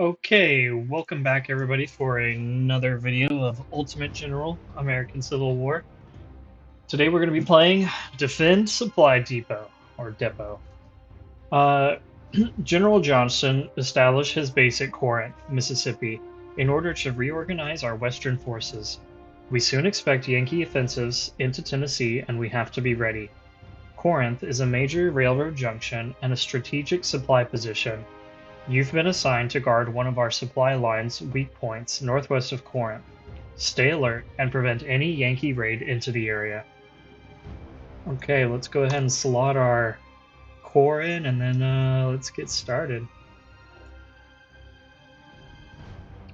Okay, welcome back everybody for another video of Ultimate General American Civil War. Today we're going to be playing Defend Supply Depot, or Depot. Uh, General Johnston established his base at Corinth, Mississippi, in order to reorganize our western forces. We soon expect Yankee offensives into Tennessee and we have to be ready. Corinth is a major railroad junction and a strategic supply position. You've been assigned to guard one of our supply line's weak points northwest of Corinth. Stay alert and prevent any Yankee raid into the area. Okay, let's go ahead and slot our core in and then let's get started.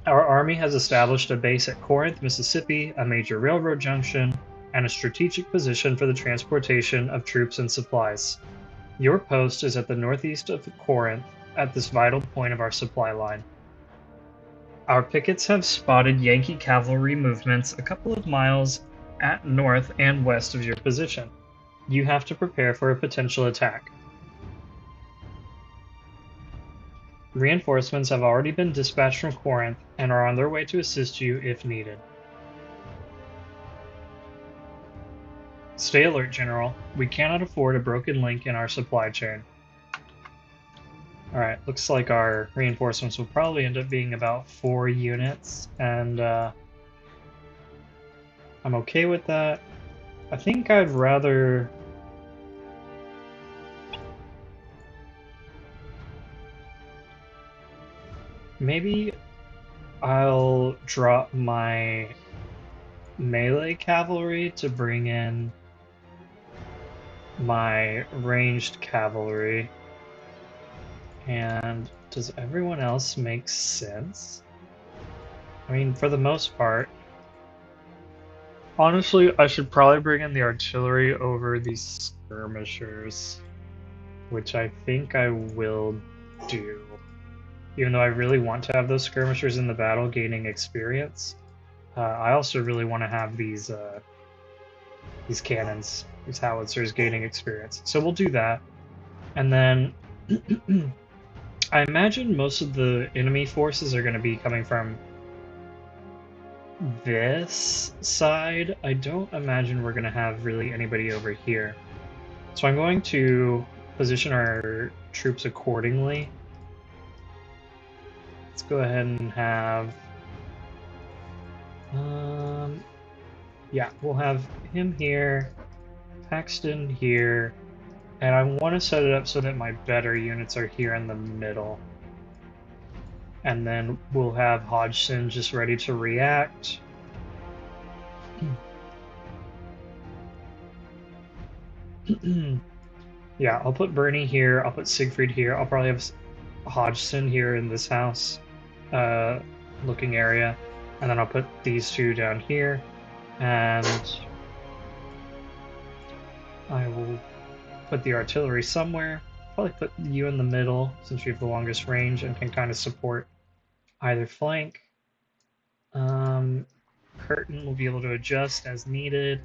Our army has established a base at Corinth, Mississippi, a major railroad junction, and a strategic position for the transportation of troops and supplies. Your post is at the northeast of Corinth, at this vital point of our supply line. Our pickets have spotted Yankee cavalry movements a couple of miles at north and west of your position. You have to prepare for a potential attack. Reinforcements have already been dispatched from Corinth and are on their way to assist you if needed. Stay alert, General. We cannot afford a broken link in our supply chain. Alright, looks like our reinforcements will probably end up being about 4 units, and I'm okay with that. I think I'd rather... Maybe I'll drop my melee cavalry to bring in my ranged cavalry. And does everyone else make sense? I mean, for the most part. Honestly, I should probably bring in the artillery over the skirmishers, which I think I will do. Even though I really want to have those skirmishers in the battle gaining experience, I also really want to have these cannons, these howitzers gaining experience. So we'll do that. And then I imagine most of the enemy forces are going to be coming from this side. I don't imagine we're going to have really anybody over here. So I'm going to position our troops accordingly. Let's go ahead and have... yeah, we'll have him here, Paxton here, and I want to set it up so that my better units are here in the middle. And then we'll have Hodgson just ready to react. Yeah, I'll put Bernie here, I'll put Siegfried here, I'll probably have Hodgson here in this house looking area, and then I'll put these two down here, and I will put the artillery somewhere. Probably put you in the middle since you have the longest range and can kind of support either flank. Curtin will be able to adjust as needed.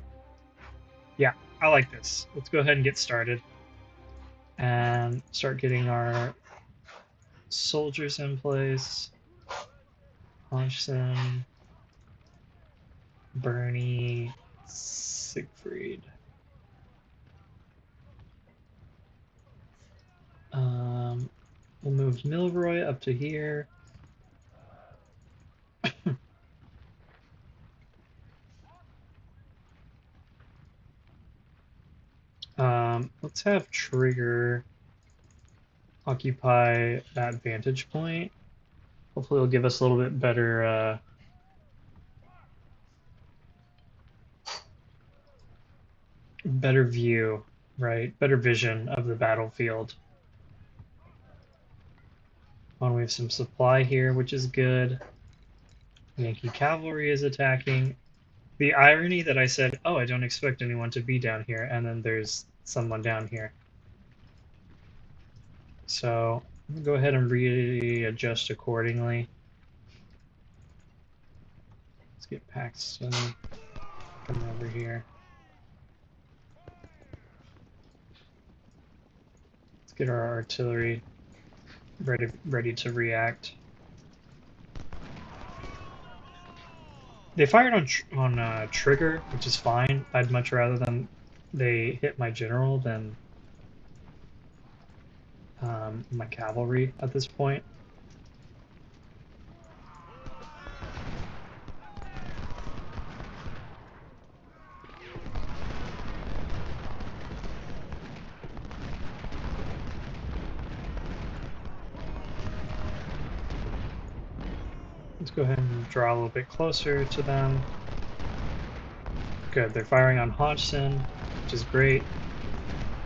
Yeah, I like this. Let's go ahead and get started and start getting our soldiers in place. Hodgson, Bernie, Siegfried. We'll move Milroy up to here. Let's have Trigger occupy that vantage point. Hopefully it'll give us a little bit better better view, right? Better vision of the battlefield. We have some supply here, which is good. Yankee cavalry is attacking. The irony that I said, oh, I don't expect anyone to be down here, and then there's someone down here. So I'm gonna go ahead and readjust accordingly. Let's get Paxton coming over here. Let's get our artillery ready to react. They fired on trigger, which is fine. I'd much rather them they hit my general than my cavalry at this point. Let's go ahead and draw a little bit closer to them. Good, they're firing on Hodgson, which is great.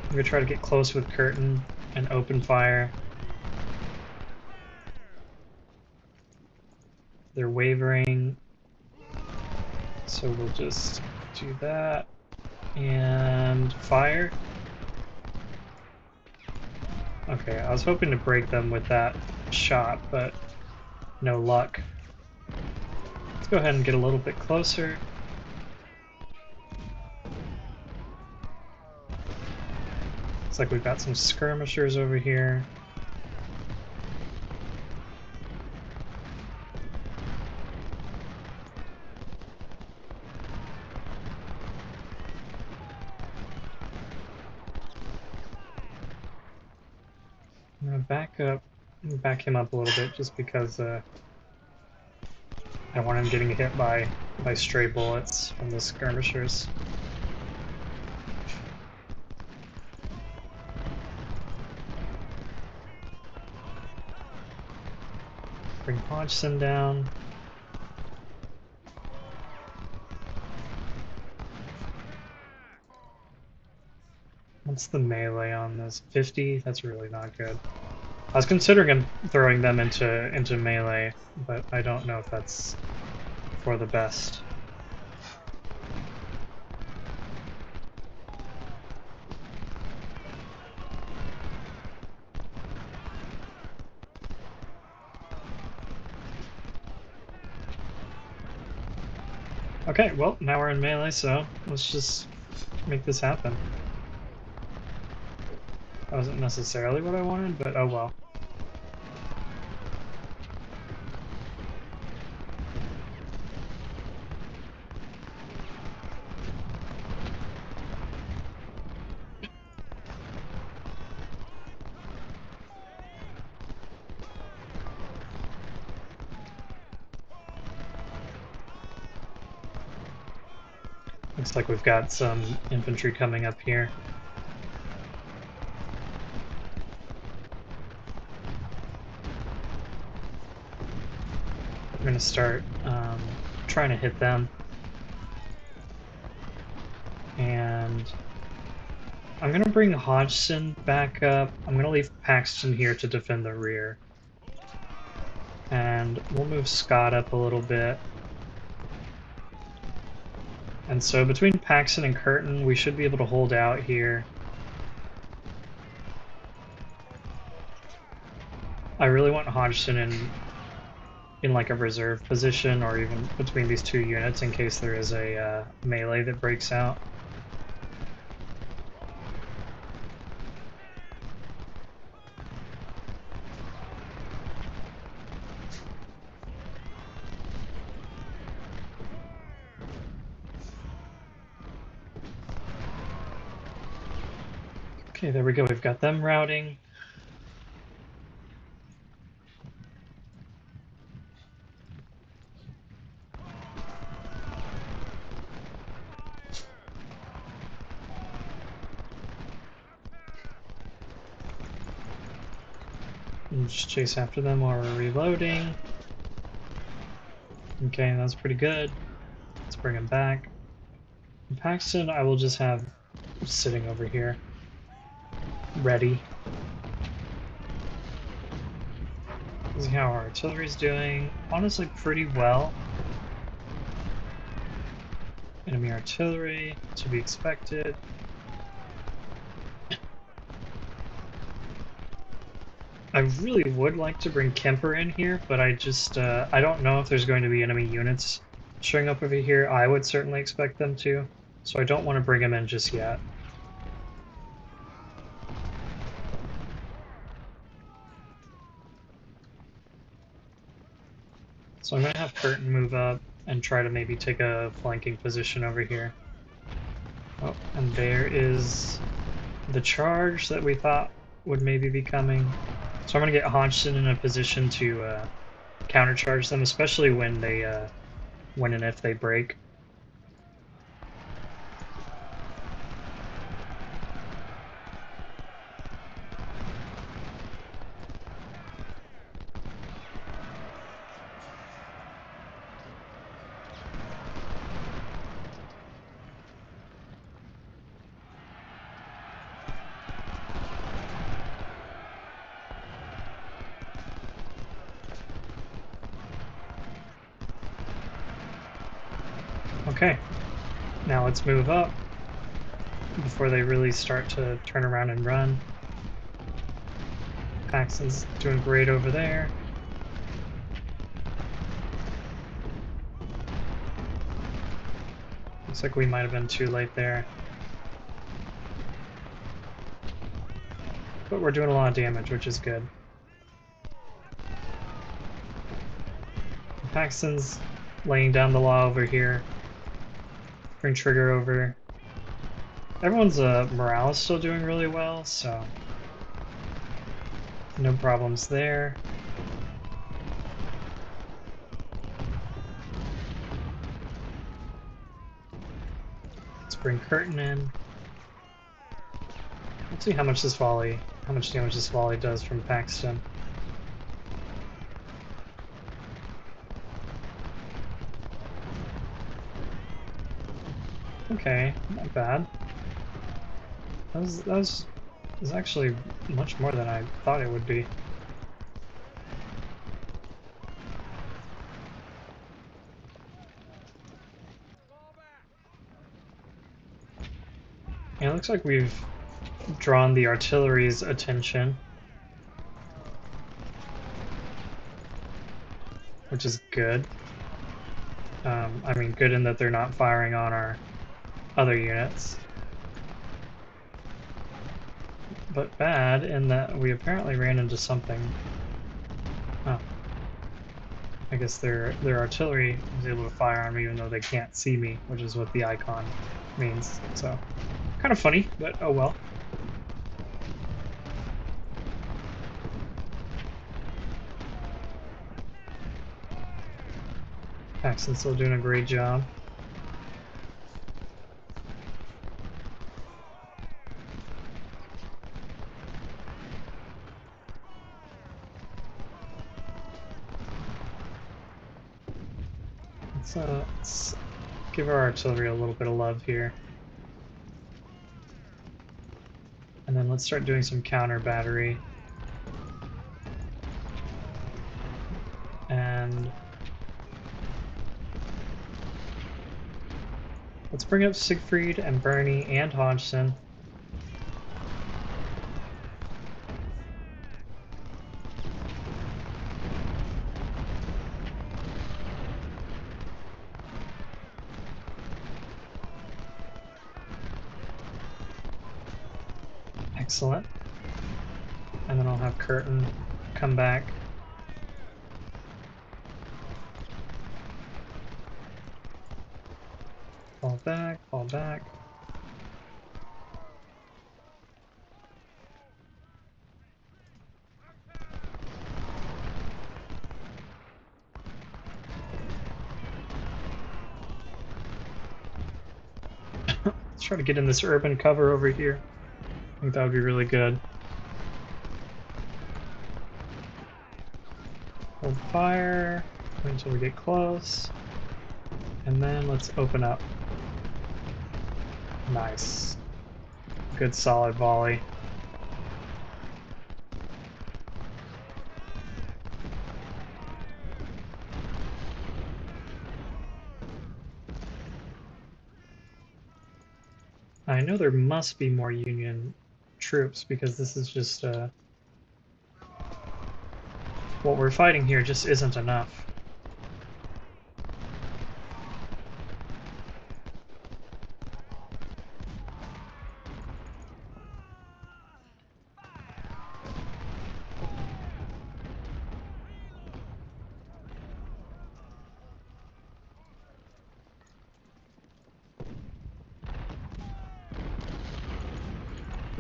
I'm going to try to get close with Curtin and open fire. They're wavering, so we'll just do that and fire. Okay, I was hoping to break them with that shot, but no luck. Let's go ahead and get a little bit closer. Looks like we've got some skirmishers over here. I'm gonna back him up a little bit just because I don't want him getting hit by stray bullets from the skirmishers. Bring Hodgson down. What's the melee on this? 50? That's really not good. I was considering throwing them into melee, but I don't know if that's for the best. Okay, well, now we're in melee, so let's just make this happen. That wasn't necessarily what I wanted, but oh well. Looks like we've got some infantry coming up here. I'm going to start trying to hit them. And I'm going to bring Hodgson back up. I'm going to leave Paxton here to defend the rear. And we'll move Scott up a little bit. And so between Paxton and Curtin, we should be able to hold out here. I really want Hodgson in like a reserve position, or even between these two units in case there is a melee that breaks out. Okay, there we go. We've got them routing. And just chase after them while we're reloading. Okay, that's pretty good. Let's bring him back. And Paxton, I will just have sitting over here, ready. See how our artillery's doing. Honestly, pretty well. Enemy artillery, to be expected. I really would like to bring Kemper in here, but I just, I don't know if there's going to be enemy units showing up over here. I would certainly expect them to, so I don't want to bring him in just yet. So I'm going to have Curtin move up. and try to maybe take a flanking position over here. Oh, and there is the charge that we thought would maybe be coming. So I'm going to get Hodgson in a position to countercharge them, especially when they when and if they break. Okay, now let's move up before they really start to turn around and run. Paxton's doing great over there. Looks like we might have been too late there. But we're doing a lot of damage, which is good. Paxton's laying down the law over here. Bring Trigger over. Everyone's morale is still doing really well, so no problems there. Let's bring Curtin in. Let's see how much damage this volley does from Paxton. Okay, not bad. That was actually much more than I thought it would be. And it looks like we've drawn the artillery's attention, which is good. I mean, good in that they're not firing on our other units, but bad in that we apparently ran into something. Oh. I guess their artillery was able to fire on me even though they can't see me, which is what the icon means. So, kind of funny, but oh well. Paxton's still doing a great job. Let's give our artillery a little bit of love here. And then let's start doing some counter battery. And let's bring up Siegfried and Bernie and Hodgson. Excellent. And then I'll have Curtin come back. Fall back, fall back. Let's try to get in this urban cover over here. I think that would be really good. Hold fire until we get close. And then let's open up. Nice. Good solid volley. I know there must be more Union troops because this is just what we're fighting here just isn't enough.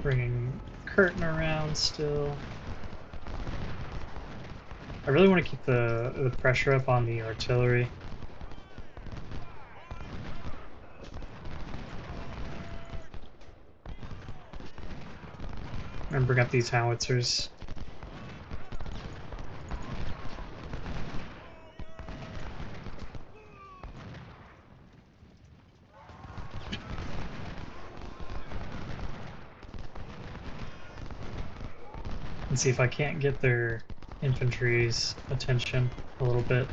Bringing curtain around still. I really want to keep the pressure up on the artillery. And bring up these howitzers. And see if I can't get their infantry's attention a little bit.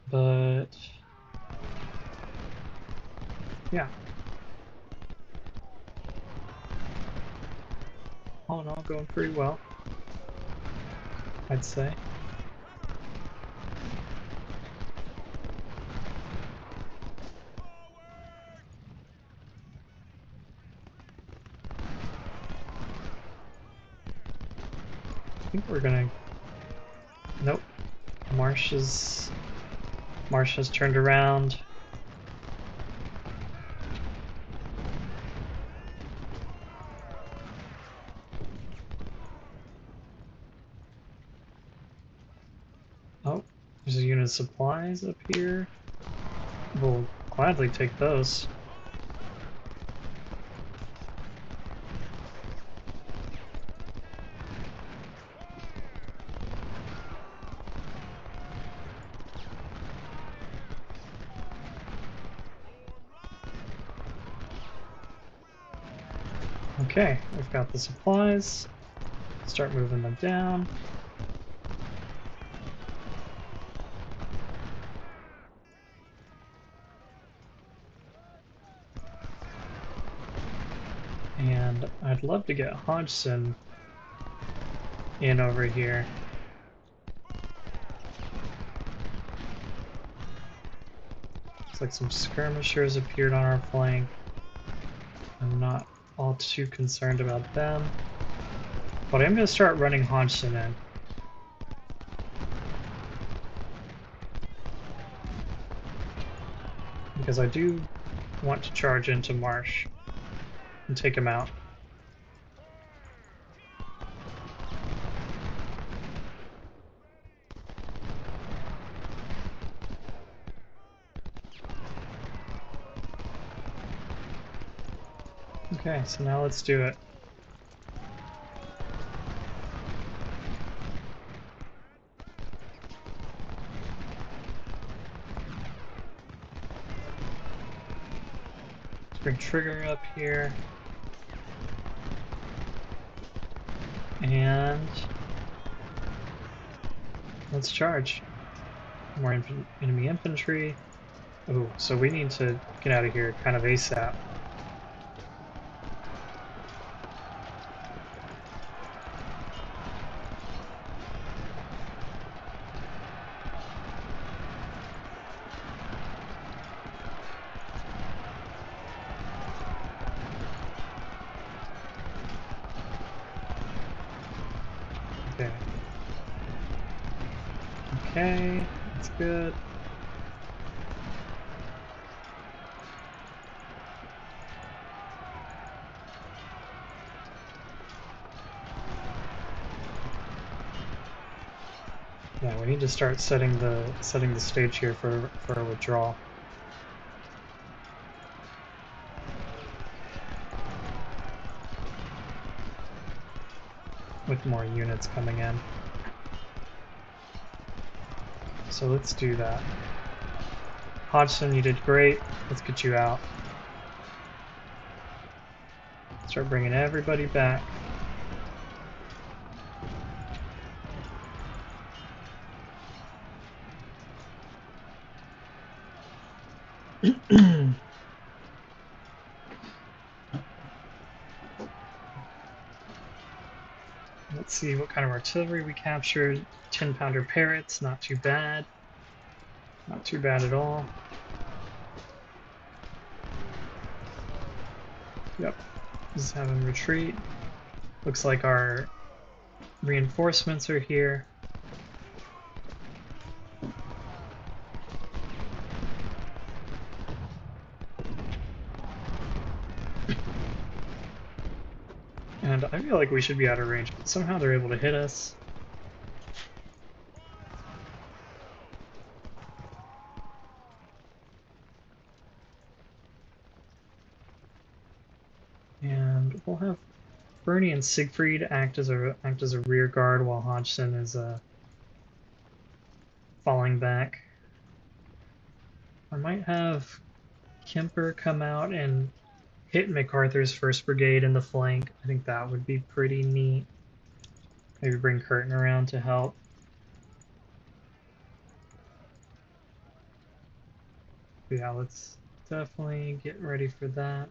But yeah. All in all, going pretty well, I'd say. I think we're gonna... Nope. Marsh has turned around. Oh, there's a unit of supplies up here. We'll gladly take those. Okay, we've got the supplies. Start moving them down. And I'd love to get Hodgson in over here. Looks like some skirmishers appeared on our flank. I'm not all too concerned about them. But I'm going to start running Hodgson in. Because I do want to charge into Marsh and take him out. Okay, so now let's do it. Let's bring Trigger up here. And let's charge. More enemy infantry. Oh, so we need to get out of here kind of ASAP. Okay. Okay, that's good. Yeah, we need to start setting the stage here for a withdrawal. With more units coming in. So let's do that. Hodgson, you did great. Let's get you out. Start bringing everybody back. Let's see what kind of artillery we captured. 10-pounder Parrots, not too bad. Not too bad at all. Yep, just have him retreat. Looks like our reinforcements are here. feel like we should be out of range, but somehow they're able to hit us. And we'll have Bernie and Siegfried act as a rear guard while Hodgson is falling back. I might have Kemper come out and hit MacArthur's 1st Brigade in the flank. I think that would be pretty neat. Maybe bring Curtin around to help. Yeah, let's definitely get ready for that.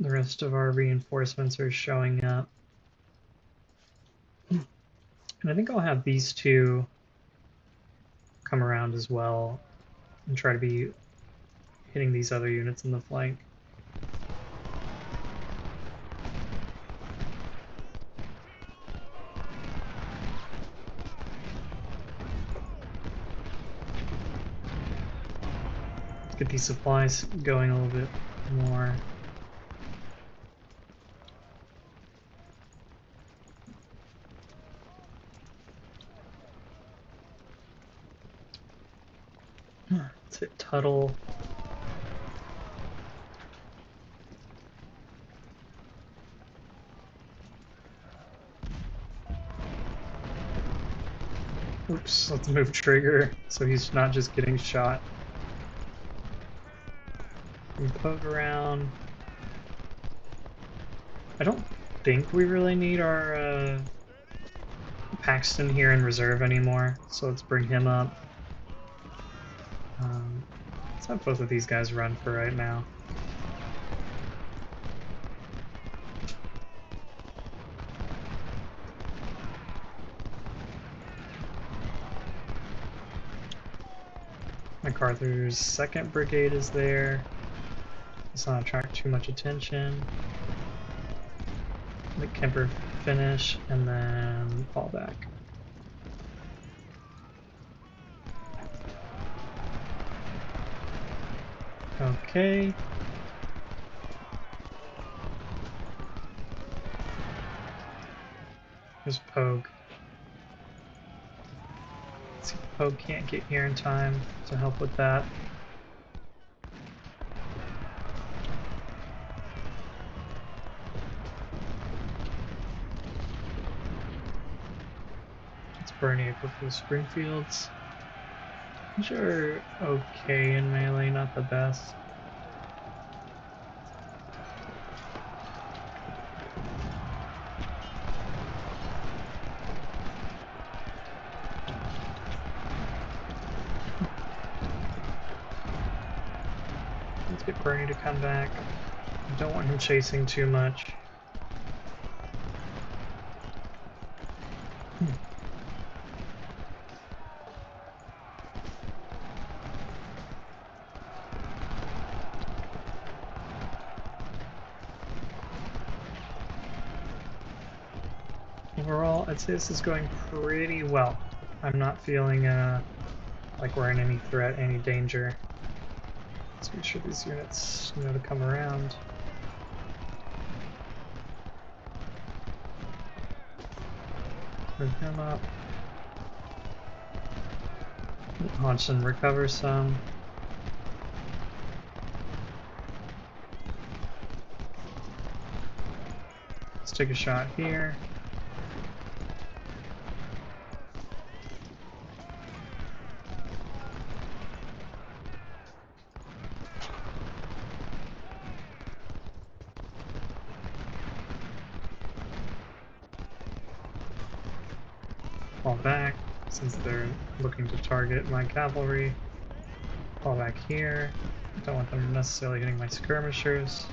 The rest of our reinforcements are showing up. And I think I'll have these two come around as well and try to be hitting these other units in the flank. Let's get these supplies going a little bit more. Let's hit Tuttle. Oops, let's move Trigger so he's not just getting shot. And poke around. I don't think we really need our Paxton here in reserve anymore, so let's bring him up. Let's have both of these guys run for right now. MacArthur's 2nd Brigade is there. Let's not attract too much attention. Let Kemper finish and then fall back. Okay. There's Pogue. Let's see if Pogue can't get here in time to help with that. Let's Bernie equip the Springfields. These are okay in melee, not the best. Let's get Bernie to come back. I don't want him chasing too much. Overall, I'd say this is going pretty well. I'm not feeling like we're in any threat, any danger. Let's make sure these units know to come around. Bring him up. Hodgson recover some. Let's take a shot here. Fall back, since they're looking to target my cavalry. Fall back here. Don't want them necessarily hitting my skirmishers.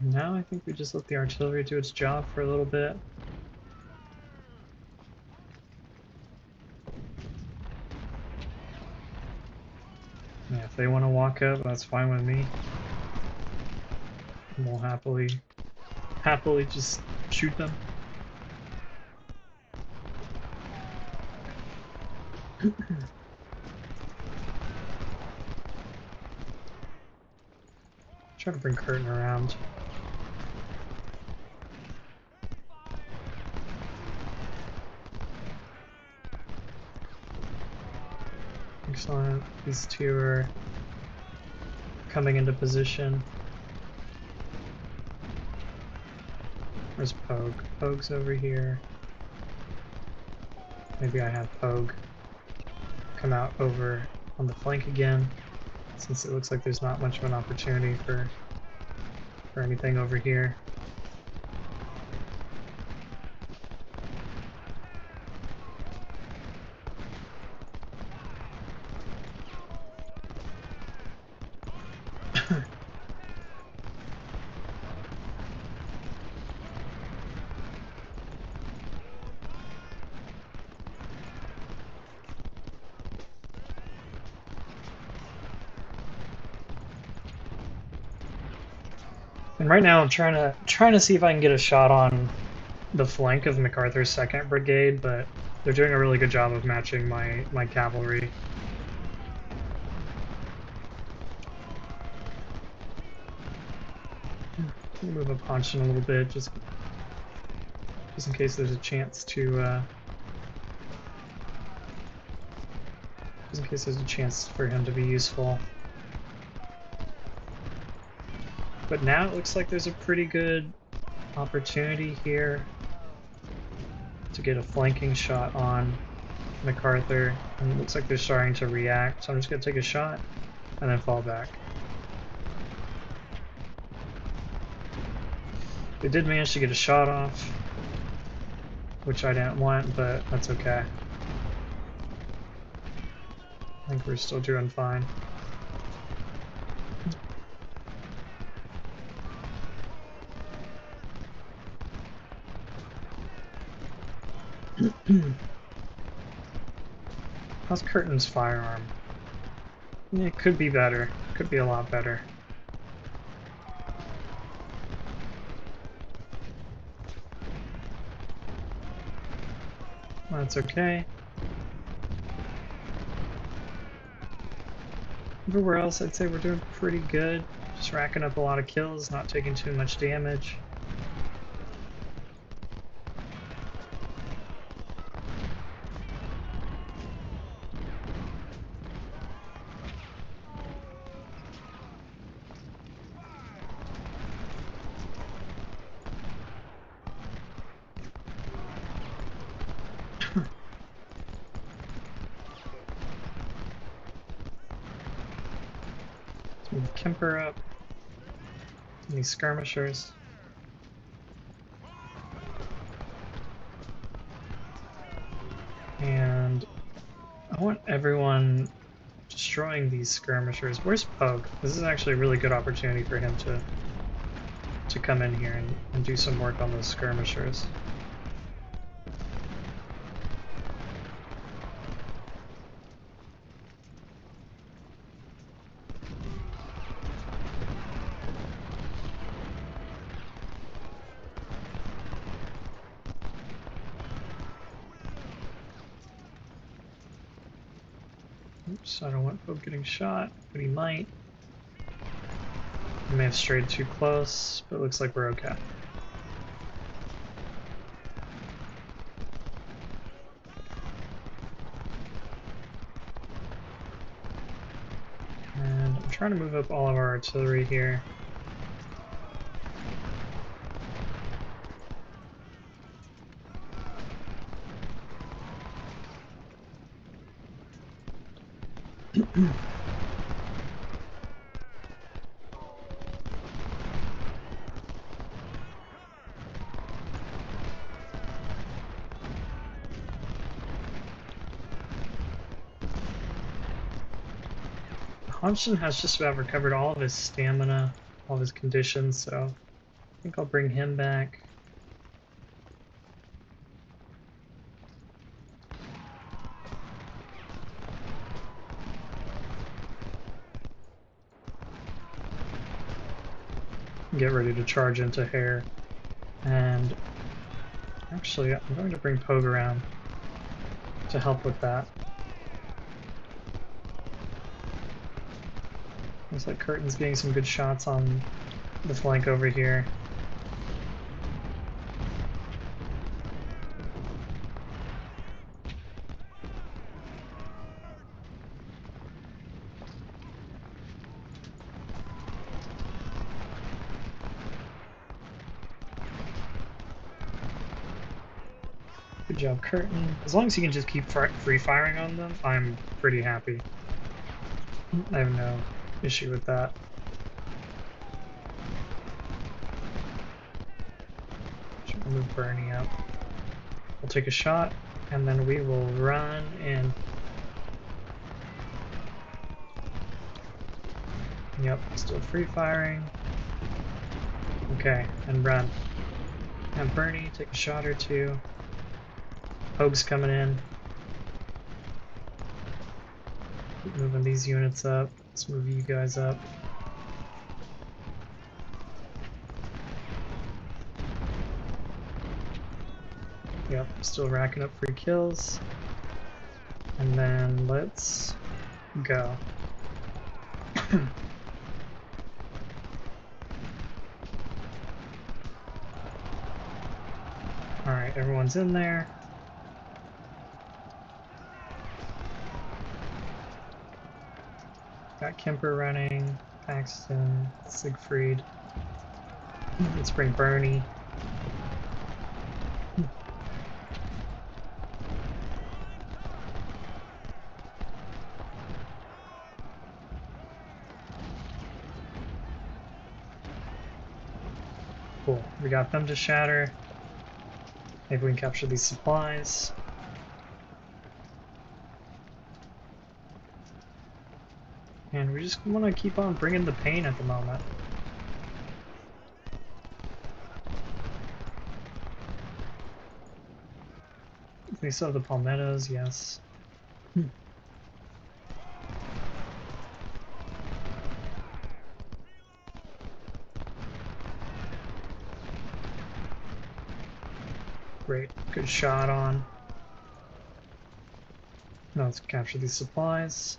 Now I think we just let the artillery do its job for a little bit. Yeah, if they want to walk up, that's fine with me. We'll happily happily just shoot them. Try to bring Curtin around. Excellent. These two are coming into position. Where's Pogue? Pogue's over here. Maybe I have Pogue come out over on the flank again, since it looks like there's not much of an opportunity for anything over here. And right now I'm trying to see if I can get a shot on the flank of MacArthur's 2nd Brigade, but they're doing a really good job of matching my cavalry. Move up Hanshin a little bit, just in case there's a chance to just in case there's a chance for him to be useful. But now it looks like there's a pretty good opportunity here to get a flanking shot on MacArthur, and it looks like they're starting to react, so I'm just going to take a shot and then fall back. They did manage to get a shot off, which I didn't want, but that's okay. I think we're still doing fine. How's Curtin's firearm? It could be better. Could be a lot better. That's okay. Everywhere else, I'd say we're doing pretty good. Just racking up a lot of kills, not taking too much damage. Kemper up. These skirmishers. And I want everyone destroying these skirmishers. Where's Pogue? This is actually a really good opportunity for him to come in here and do some work on those skirmishers. Oops, I don't want Pope getting shot, but he might. He may have strayed too close, but it looks like we're okay. And I'm trying to move up all of our artillery here. Hanshin has just about recovered all of his stamina, all of his conditions, so I think I'll bring him back. Get ready to charge into Hare. And actually, I'm going to bring Pogue around to help with that. Looks like Curtin's getting some good shots on the flank over here. Good job, Curtin. As long as you can just keep free firing on them, I'm pretty happy. I have no issue with that. Should move Bernie up. We'll take a shot, and then we will run in. Yep, still free firing. Okay, and run. And Bernie, take a shot or two. Pogue's coming in. Keep moving these units up. Let's move you guys up. Yep, still racking up free kills. And then let's go. Alright, everyone's in there. Got Kemper running, Paxton, Siegfried. Let's bring Bernie. Cool, we got them to shatter. Maybe we can capture these supplies. And we just want to keep on bringing the pain at the moment. We still have the palmettos, yes. Great, good shot on. Now let's capture these supplies.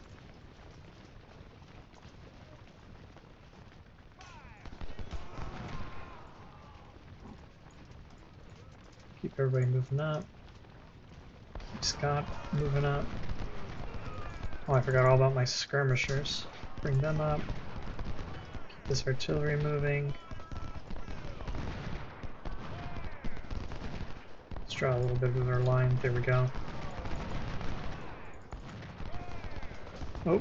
Keep everybody moving up. Keep Scott moving up. Oh, I forgot all about my skirmishers. Bring them up. Keep this artillery moving. Let's draw a little bit of our line. There we go. Oh.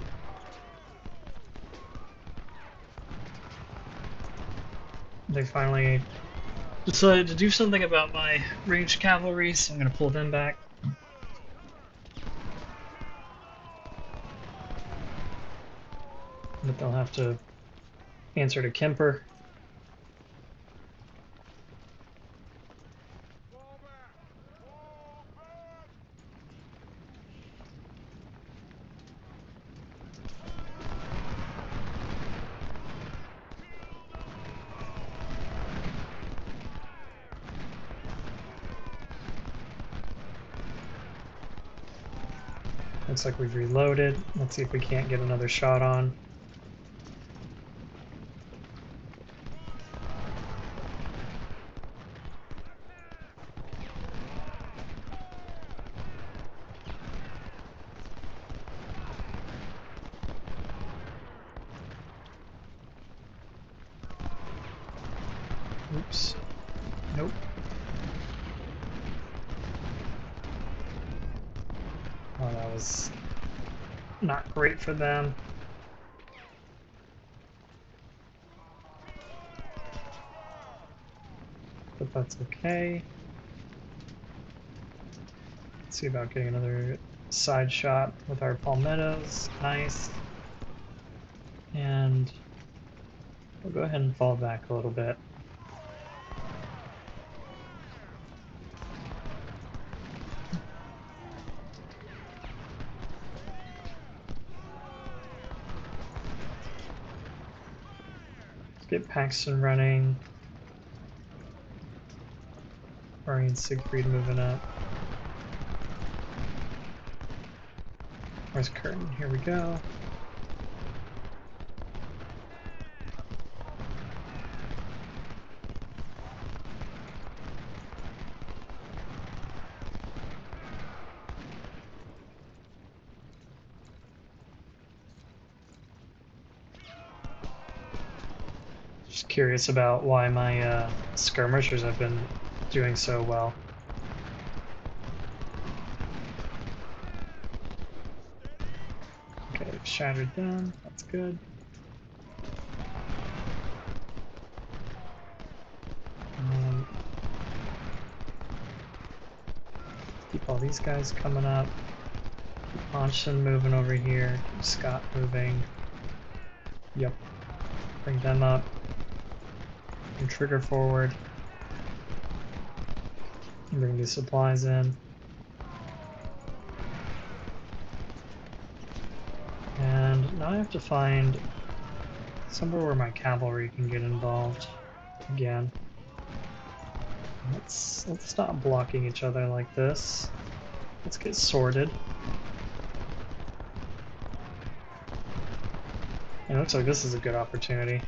They finally decided to do something about my ranged cavalry, so I'm going to pull them back. But they'll have to answer to Kemper. Looks like we've reloaded. Let's see if we can't get another shot on. Oops. Nope. Oh, that was not great for them. But that's okay. Let's see about getting another side shot with our palmettos. Nice. And we'll go ahead and fall back a little bit. Let's get Paxton running. Barney and Siegfried moving up. Where's Curtin? Here we go. Just curious about why my skirmishers have been doing so well. Okay, shattered them. That's good. Keep all these guys coming up. Keep Hanshin moving over here. Keep Scott moving. Yep. Bring them up. And trigger forward. And bring these supplies in. And now I have to find somewhere where my cavalry can get involved again. Let's stop blocking each other like this. Let's get sorted. And it looks like this is a good opportunity.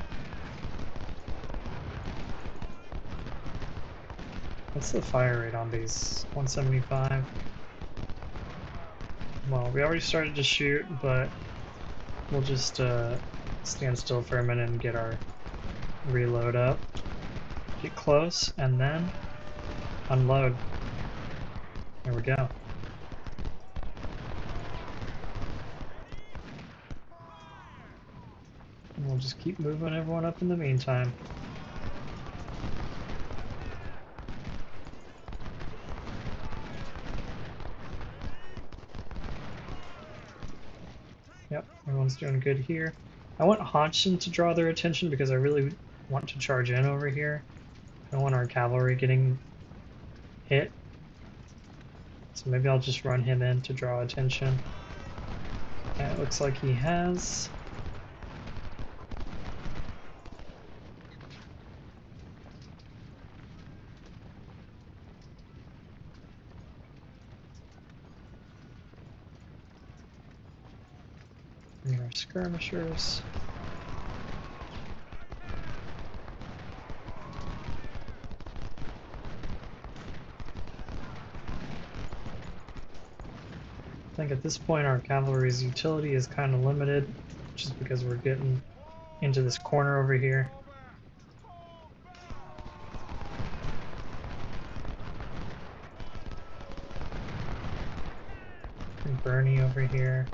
What's the fire rate on these? 175? Well, we already started to shoot, but we'll just stand still for a minute and get our reload up. Get close, and then unload. There we go. And we'll just keep moving everyone up in the meantime. Yep, everyone's doing good here. I want Hodgson to draw their attention because I really want to charge in over here. I don't want our cavalry getting hit. So maybe I'll just run him in to draw attention. And it looks like he has. Bring our skirmishers. I think at this point our cavalry's utility is kind of limited, just because we're getting into this corner over here. Bring Bernie over here.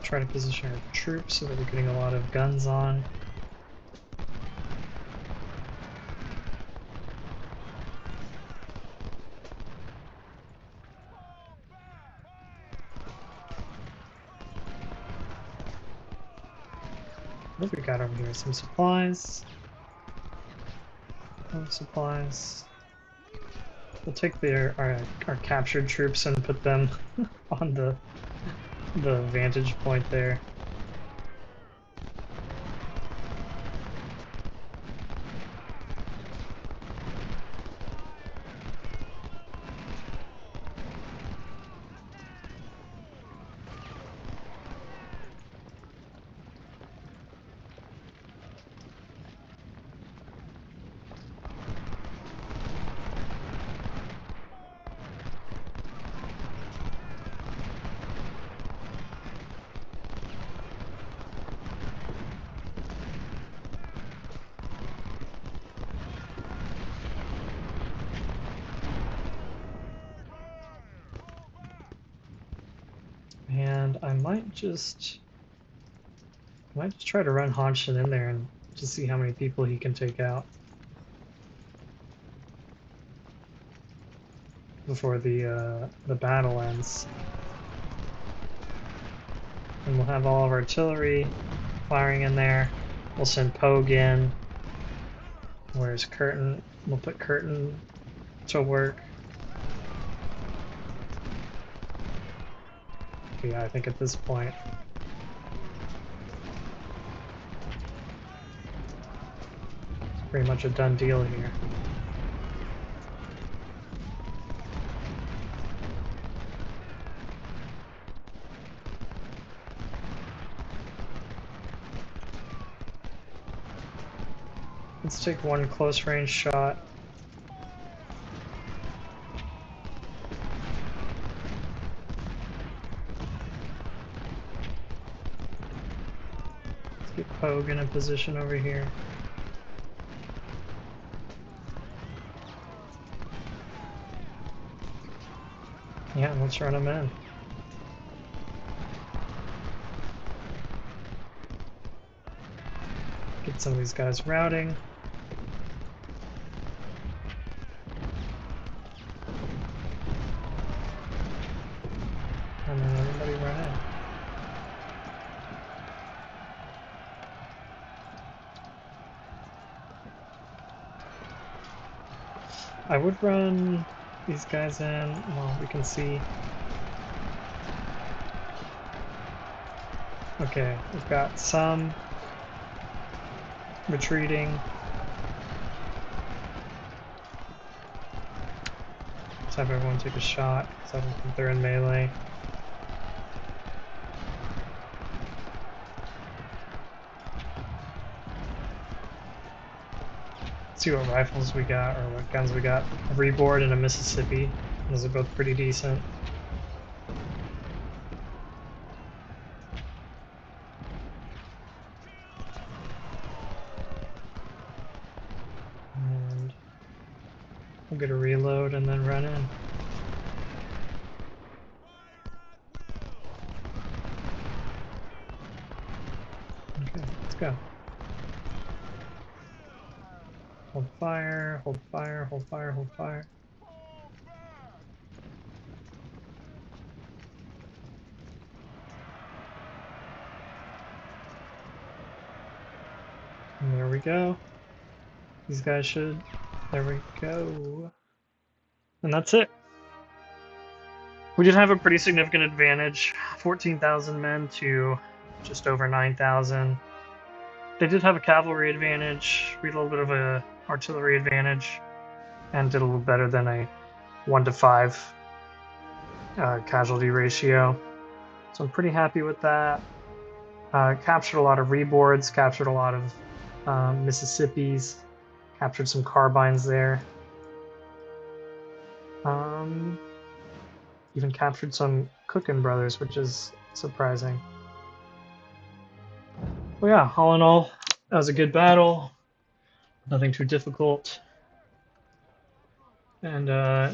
Try to position our troops so that we're getting a lot of guns on. What have we got over here? Some supplies. More supplies. We'll take our captured troops and put them on the vantage point there. And I might just try to run Hanshin in there and just see how many people he can take out before the battle ends. And we'll have all of our artillery firing in there. We'll send Pogue in. Where's Curtin? We'll put Curtin to work. Yeah, I think at this point pretty much a done deal here. Let's take one close range shot. Let's get Pogue in a position over here. Yeah, let's run him in. Get some of these guys routing. And then everybody run in. I would run these guys in. Well, we can see. Okay, we've got some retreating. Let's have everyone take a shot, so I don't think they're in melee. Let's see what rifles we got, or what guns we got. A reboard and a Mississippi. Those are both pretty decent. And we'll get a reload and then run in. Okay, let's go. Hold fire, hold fire, hold fire, hold fire. And there we go. These guys should... There we go. And that's it. We did have a pretty significant advantage. 14,000 men to just over 9,000. They did have a cavalry advantage. We had a little bit of a artillery advantage. And did a little better than a 1-to-5 casualty ratio. So I'm pretty happy with that. Captured a lot of reboards, captured a lot of Mississippis, captured some carbines there. Even captured some Cookin brothers, which is surprising. Well, yeah, all in all, that was a good battle. Nothing too difficult. And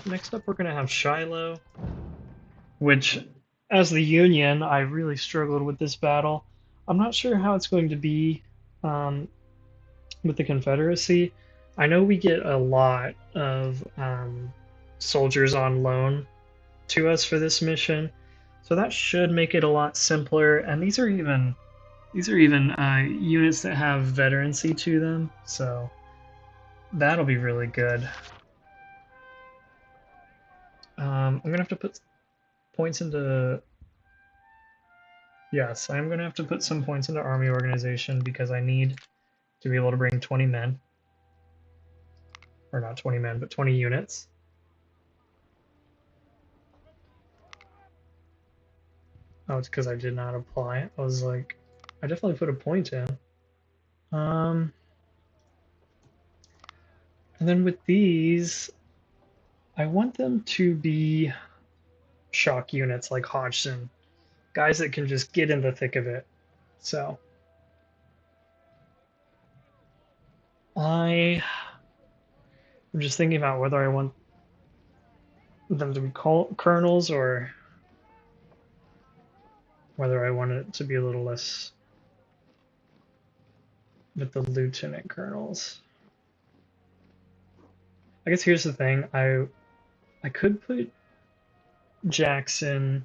next up we're going to have Shiloh, which, as the Union, I really struggled with this battle. I'm not sure how it's going to be with the Confederacy. I know we get a lot of soldiers on loan to us for this mission, so that should make it a lot simpler. And these are even units that have veterancy to them, so that'll be really good. I'm gonna have to put points into... Yes, I'm gonna have to put some points into army organization because I need to be able to bring 20 men. Or not 20 men, but 20 units. Oh, it's because I did not apply. I was like, I definitely put a point in. And then with these, I want them to be shock units like Hodgson. Guys that can just get in the thick of it. So I'm just thinking about whether I want them to be colonels or whether I want it to be a little less with the lieutenant colonels. I guess here's the thing. I could put Jackson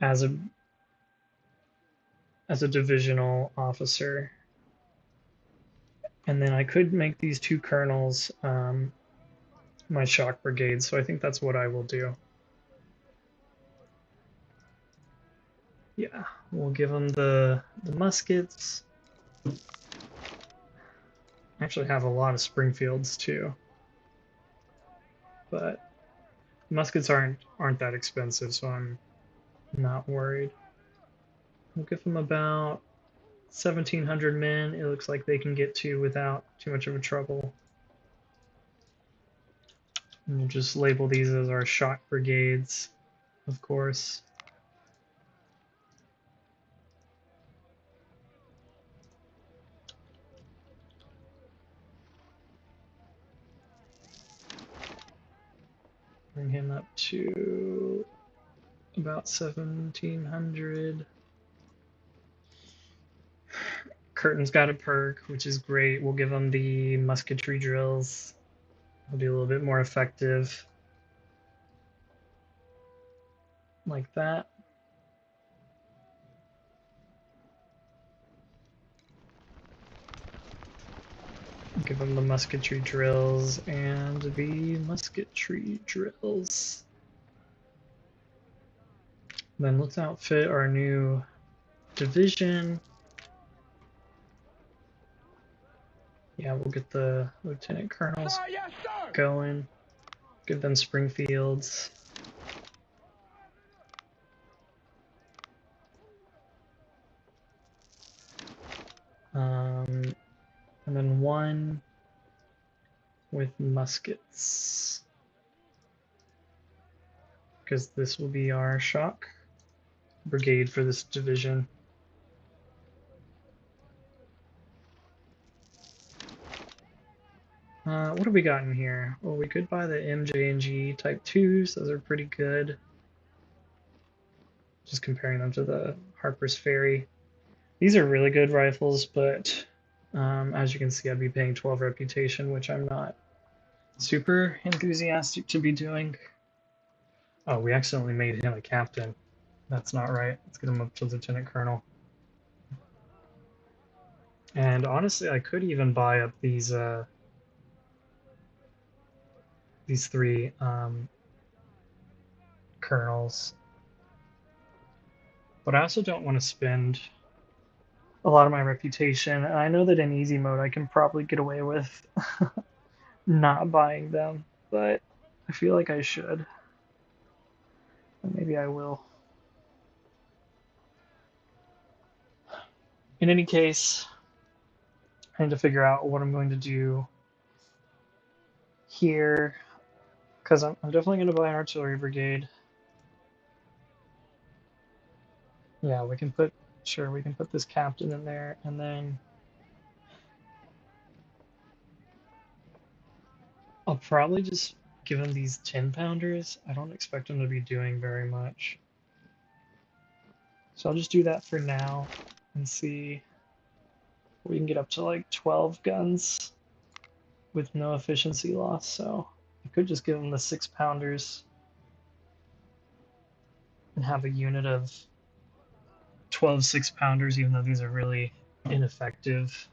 as a divisional officer, and then I could make these two colonels my shock brigade, so I think that's what I will do. Yeah, we'll give them the muskets. I actually have a lot of Springfields too, but muskets aren't that expensive, so I'm not worried. We'll give them about 1,700 men. It looks like they can get to without too much of a trouble. And we'll just label these as our shot brigades, of course. Bring him up to about 1,700. Curtin's got a perk, which is great. We'll give him the musketry drills. It'll be a little bit more effective. Like that. Give him the musketry drills and the musketry drills. Then let's outfit our new division. Yeah, we'll get the lieutenant colonels going. Give them Springfields. And then one with muskets, because this will be our shock brigade for this division. What have we got in here? Well, we could buy the MJ&G Type 2s. Those are pretty good. Just comparing them to the Harper's Ferry. These are really good rifles, but as you can see, I'd be paying 12 reputation, which I'm not super enthusiastic to be doing. Oh, we accidentally made him a captain. That's not right. Let's get him up to lieutenant colonel. And honestly, I could even buy up these three colonels, but I also don't want to spend a lot of my reputation. And I know that in easy mode, I can probably get away with not buying them, but I feel like I should. And maybe I will. In any case, I need to figure out what I'm going to do here, because I'm definitely going to buy an artillery brigade. Yeah, we can put this captain in there, and then I'll probably just give him these 10-pounders. I don't expect him to be doing very much. So I'll just do that for now and see if we can get up to like 12 guns with no efficiency loss. So I could just give him the 6-pounders and have a unit of 12 6-pounders, even though these are really ineffective.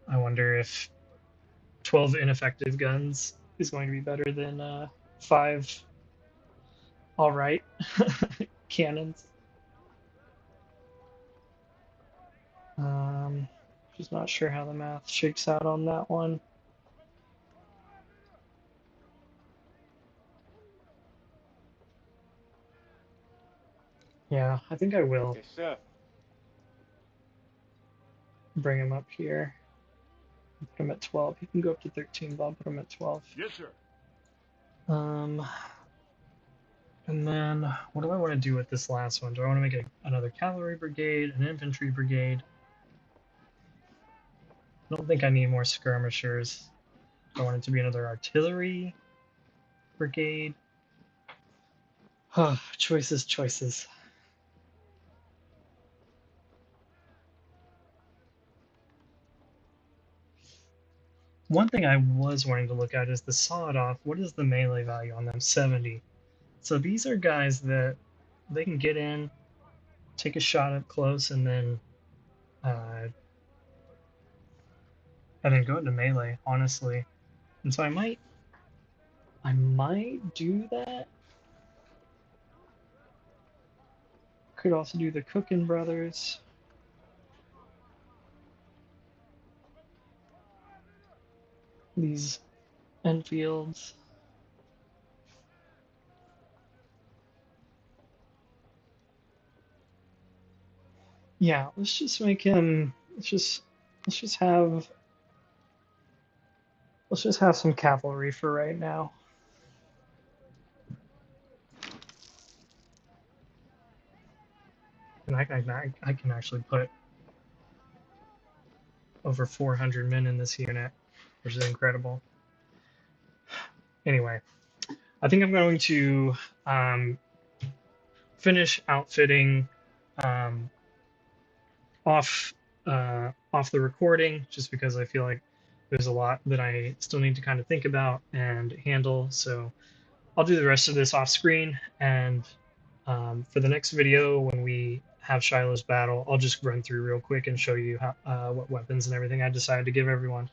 I wonder if 12 ineffective guns is going to be better than 5 alright cannons. Just not sure how the math shakes out on that one. Yeah, I think I will. Yes, sir. Bring him up here. Put him at 12. He can go up to 13, but I'll put him at 12. Yes, sir. And then what do I want to do with this last one? Do I want to make another cavalry brigade, an infantry brigade? I don't think I need more skirmishers. Do I want it to be another artillery brigade? Choices, choices. One thing I was wanting to look at is the sawed-off. What is the melee value on them? 70. So these are guys that they can get in, take a shot up close, and then go into melee, honestly. And so I might do that. Could also do the Cookin brothers. these Enfields. Yeah, let's just make him. Let's just have some cavalry for right now. And I can actually put over 400 men in this unit, which is incredible. Anyway, I think I'm going to finish outfitting um, off the recording, just because I feel like there's a lot that I still need to kind of think about and handle. So I'll do the rest of this off screen, and for the next video when we have Shiloh's battle, I'll just run through real quick and show you how, what weapons and everything I decided to give everyone.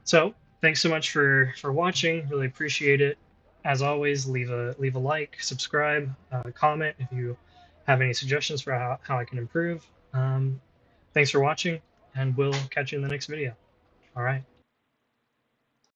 So thanks so much for watching. Really appreciate it. As always, leave a like, subscribe, comment if you have any suggestions for how I can improve. Thanks for watching, and we'll catch you in the next video. All right.